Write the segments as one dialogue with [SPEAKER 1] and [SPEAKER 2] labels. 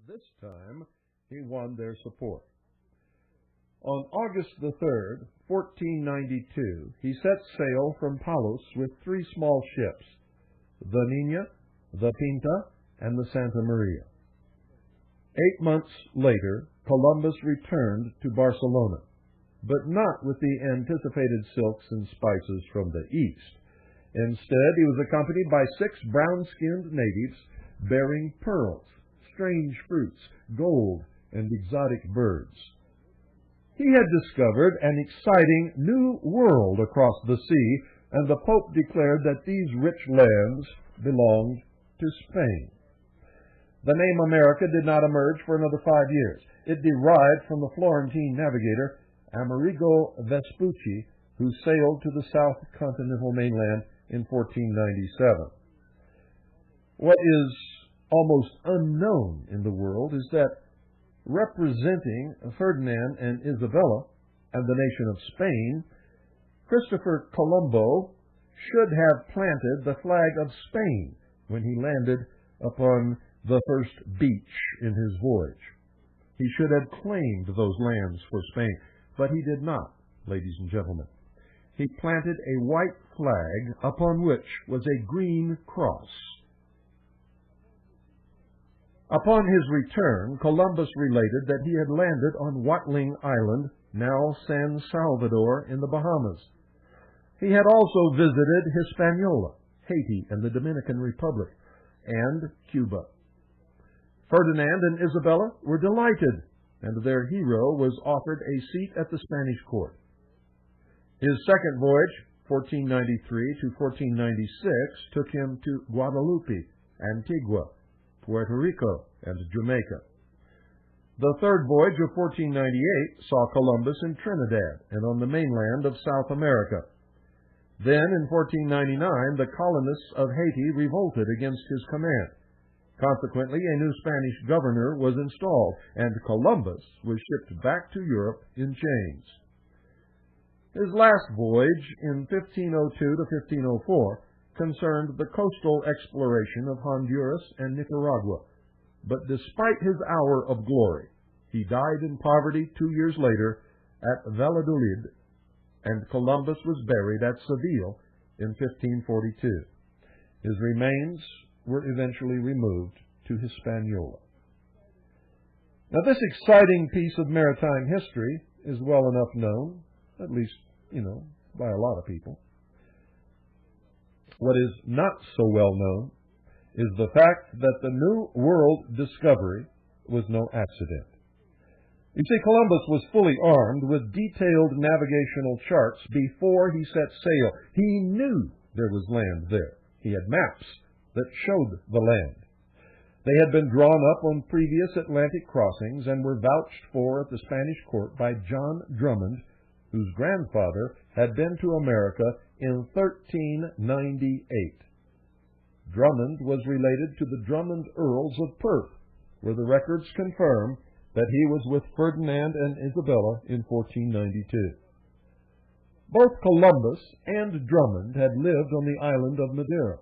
[SPEAKER 1] this time he won their support. On August the 3rd, 1492, he set sail from Palos with 3 small ships, the Nina, the Pinta, and the Santa Maria. 8 months later, Columbus returned to Barcelona, but not with the anticipated silks and spices from the east. Instead, he was accompanied by 6 brown-skinned natives bearing pearls, strange fruits, gold, and exotic birds. He had discovered an exciting new world across the sea, and the Pope declared that these rich lands belonged to Spain. The name America did not emerge for another 5 years. It derived from the Florentine navigator Amerigo Vespucci, who sailed to the south continental mainland in 1497. What is almost unknown in the world is that, representing Ferdinand and Isabella and the nation of Spain, Christopher Colombo should have planted the flag of Spain when he landed upon the first beach in his voyage. He should have claimed those lands for Spain, but he did not, ladies and gentlemen. He planted a white flag upon which was a green cross. Upon his return, Columbus related that he had landed on Watling Island, now San Salvador in the Bahamas. He had also visited Hispaniola, Haiti, and the Dominican Republic, and Cuba. Ferdinand and Isabella were delighted, and their hero was offered a seat at the Spanish court. His second voyage, 1493 to 1496, took him to Guadalupe, Antigua, Puerto Rico, and Jamaica. The third voyage of 1498 saw Columbus in Trinidad and on the mainland of South America. Then, in 1499, the colonists of Haiti revolted against his command. Consequently, a new Spanish governor was installed, and Columbus was shipped back to Europe in chains. His last voyage, in 1502 to 1504, concerned the coastal exploration of Honduras and Nicaragua. But despite his hour of glory, he died in poverty 2 years later at Valladolid, and Columbus was buried at Seville in 1542. His remains were eventually removed to Hispaniola. Now, this exciting piece of maritime history is well enough known, at least, by a lot of people. What is not so well known is the fact that the New World discovery was no accident. You see, Columbus was fully armed with detailed navigational charts before he set sail. He knew there was land there. He had maps that showed the land. They had been drawn up on previous Atlantic crossings and were vouched for at the Spanish court by John Drummond, whose grandfather had been to America in 1398. Drummond was related to the Drummond Earls of Perth, where the records confirm that he was with Ferdinand and Isabella in 1492. Both Columbus and Drummond had lived on the island of Madeira.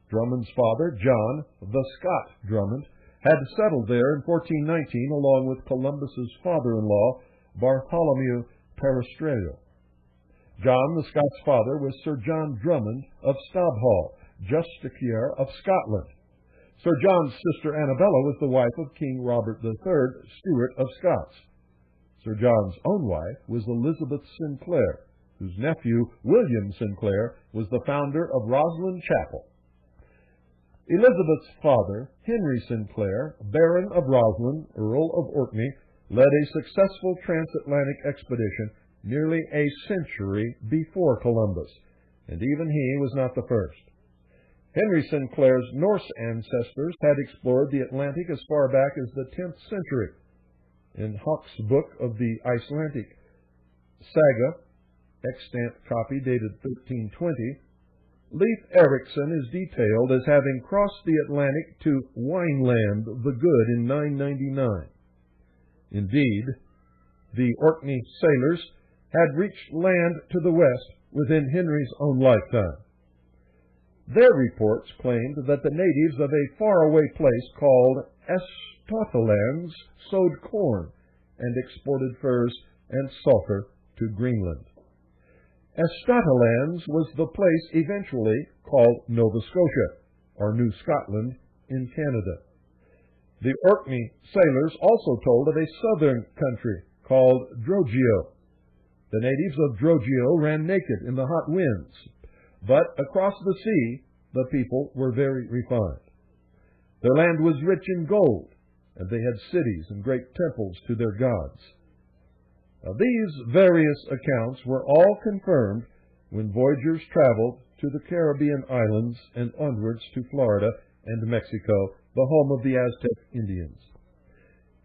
[SPEAKER 1] Drummond's father, John the Scot Drummond, had settled there in 1419 along with Columbus's father-in-law, Bartholomew Perestrello. John the Scot's father was Sir John Drummond of Stobhall, Justiciar of Scotland. Sir John's sister Annabella was the wife of King Robert III, Stewart of Scots. Sir John's own wife was Elizabeth Sinclair, whose nephew, William Sinclair, was the founder of Roslyn Chapel. Elizabeth's father, Henry Sinclair, Baron of Roslyn, Earl of Orkney, led a successful transatlantic expedition nearly a century before Columbus, and even he was not the first. Henry Sinclair's Norse ancestors had explored the Atlantic as far back as the 10th century. In Hawke's book of the Icelandic Saga, extant copy dated 1320, Leif Erikson is detailed as having crossed the Atlantic to Wineland the Good in 999. Indeed, the Orkney sailors had reached land to the west within Henry's own lifetime. Their reports claimed that the natives of a faraway place called Estotalands sowed corn and exported furs and sulfur to Greenland. Estotalands was the place eventually called Nova Scotia, or New Scotland, in Canada. The Orkney sailors also told of a southern country called Drogeo. The natives of Drogeo ran naked in the hot winds, but across the sea the people were very refined. Their land was rich in gold, and they had cities and great temples to their gods. These various accounts were all confirmed when voyagers traveled to the Caribbean islands and onwards to Florida and Mexico, the home of the Aztec Indians.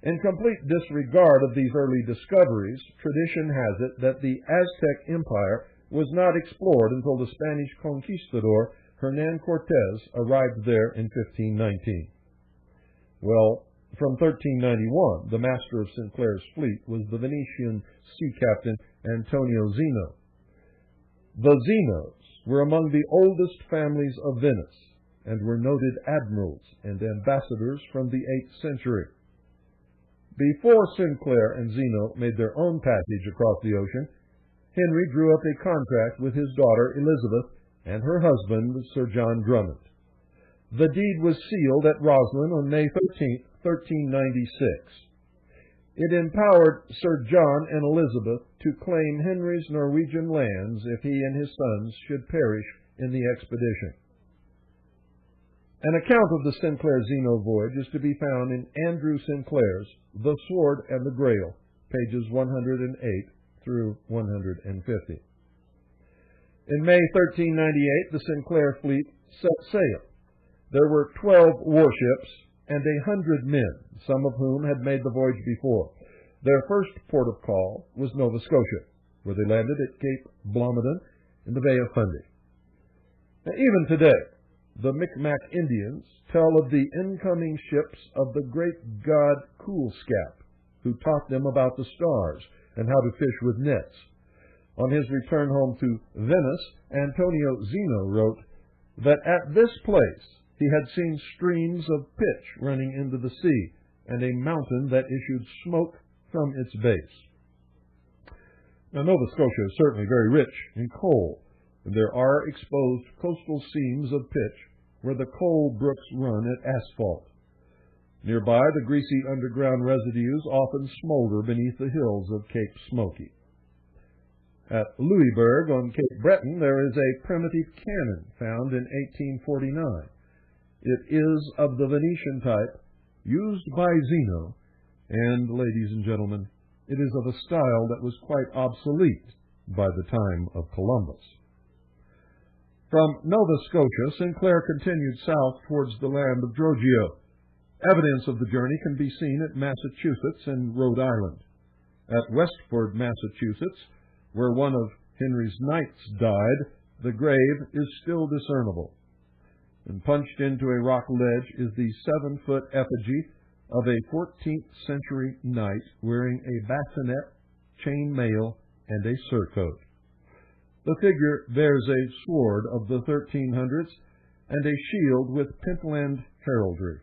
[SPEAKER 1] In complete disregard of these early discoveries, tradition has it that the Aztec Empire was not explored until the Spanish conquistador Hernán Cortés arrived there in 1519. Well, from 1391, the master of Sinclair's fleet was the Venetian sea captain Antonio Zeno. The Zenos were among the oldest families of Venice and were noted admirals and ambassadors from the 8th century. Before Sinclair and Zeno made their own passage across the ocean, Henry drew up a contract with his daughter Elizabeth and her husband, Sir John Drummond. The deed was sealed at Roslyn on May 13, 1396. It empowered Sir John and Elizabeth to claim Henry's Norwegian lands if he and his sons should perish in the expedition. An account of the Sinclair-Zeno voyage is to be found in Andrew Sinclair's The Sword and the Grail, pages 108 through 150. In May 1398, the Sinclair fleet set sail. There were 12 warships and 100 men, some of whom had made the voyage before. Their first port of call was Nova Scotia, where they landed at Cape Blomidon in the Bay of Fundy. Now, even today, the Micmac Indians tell of the incoming ships of the great god Coolscap, who taught them about the stars and how to fish with nets. On his return home to Venice, Antonio Zeno wrote that at this place he had seen streams of pitch running into the sea, and a mountain that issued smoke from its base. Now, Nova Scotia is certainly very rich in coal, and there are exposed coastal seams of pitch where the coal brooks run at asphalt. Nearby, the greasy underground residues often smolder beneath the hills of Cape Smoky. At Louisburg on Cape Breton, there is a primitive cannon found in 1849. It is of the Venetian type, used by Zeno, and, ladies and gentlemen, it is of a style that was quite obsolete by the time of Columbus. From Nova Scotia, Sinclair continued south towards the land of Drogeo. Evidence of the journey can be seen at Massachusetts and Rhode Island. At Westford, Massachusetts, where one of Henry's knights died, the grave is still discernible. And punched into a rock ledge is the 7-foot effigy of a 14th century knight wearing a bassinet, chain mail, and a surcoat. The figure bears a sword of the 1300s and a shield with Pentland heraldry.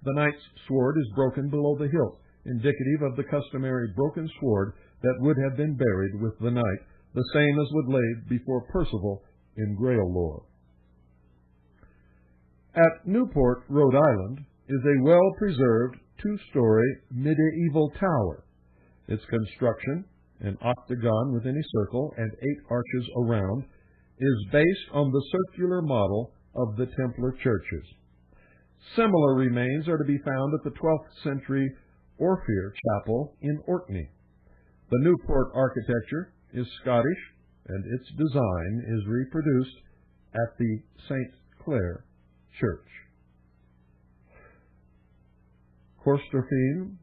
[SPEAKER 1] The knight's sword is broken below the hilt, indicative of the customary broken sword that would have been buried with the knight, the same as would laid before Percival in Grail lore. At Newport, Rhode Island, is a well-preserved 2-story medieval tower. Its construction, an octagon within a circle and 8 arches around, is based on the circular model of the Templar churches. Similar remains are to be found at the 12th century Orpheus Chapel in Orkney. The Newport architecture is Scottish, and its design is reproduced at the St. Clair Church. Corstorphine,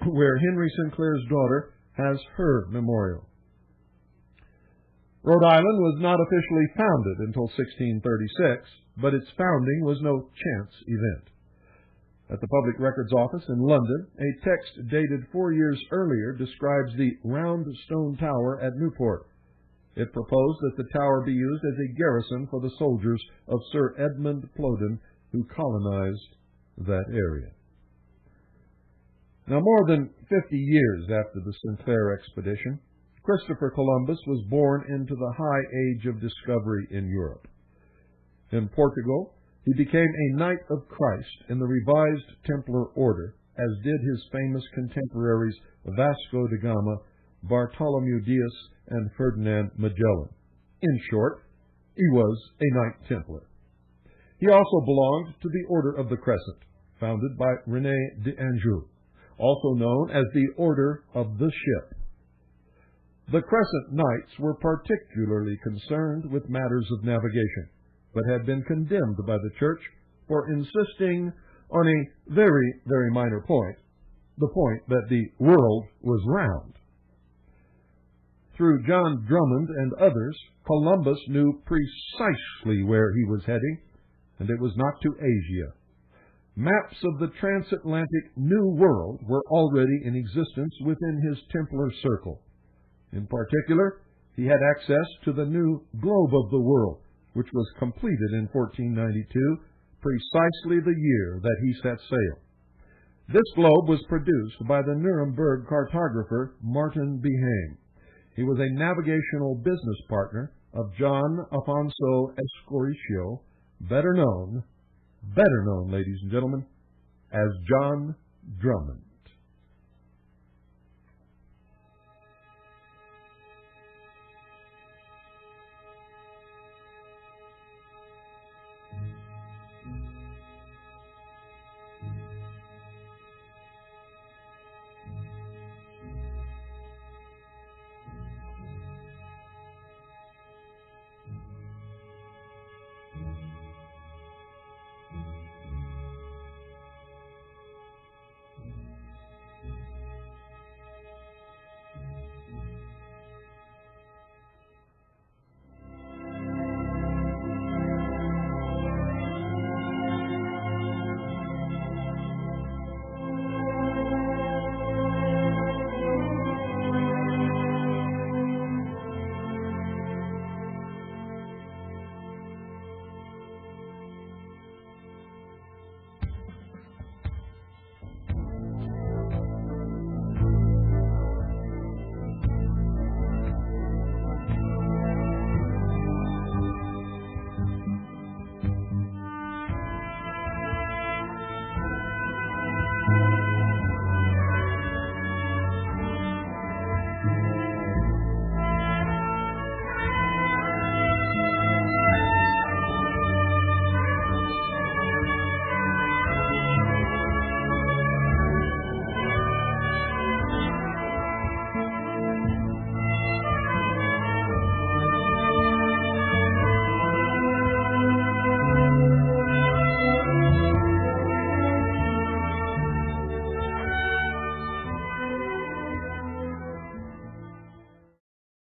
[SPEAKER 1] where Henry Sinclair's daughter has her memorial. Rhode Island was not officially founded until 1636, but its founding was no chance event. At the Public Records Office in London, a text dated 4 years earlier describes the round stone tower at Newport. It proposed that the tower be used as a garrison for the soldiers of Sir Edmund Plowden, who colonized that area. Now, more than 50 years after the Sinclair expedition, Christopher Columbus was born into the high age of discovery in Europe. In Portugal, he became a Knight of Christ in the revised Templar order, as did his famous contemporaries Vasco da Gama, Bartholomew Dias, and Ferdinand Magellan. In short, he was a Knight Templar. He also belonged to the Order of the Crescent, founded by René d'Anjou, also known as the Order of the Ship. The Crescent Knights were particularly concerned with matters of navigation, but had been condemned by the Church for insisting on a very, very minor point, the point that the world was round. Through John Drummond and others, Columbus knew precisely where he was heading, and it was not to Asia. Maps of the transatlantic New World were already in existence within his Templar circle. In particular, he had access to the new globe of the world, which was completed in 1492, precisely the year that he set sail. This globe was produced by the Nuremberg cartographer Martin Behaim. He was a navigational business partner of John Afonso Escoricio, better known, ladies and gentlemen, as John Drummond.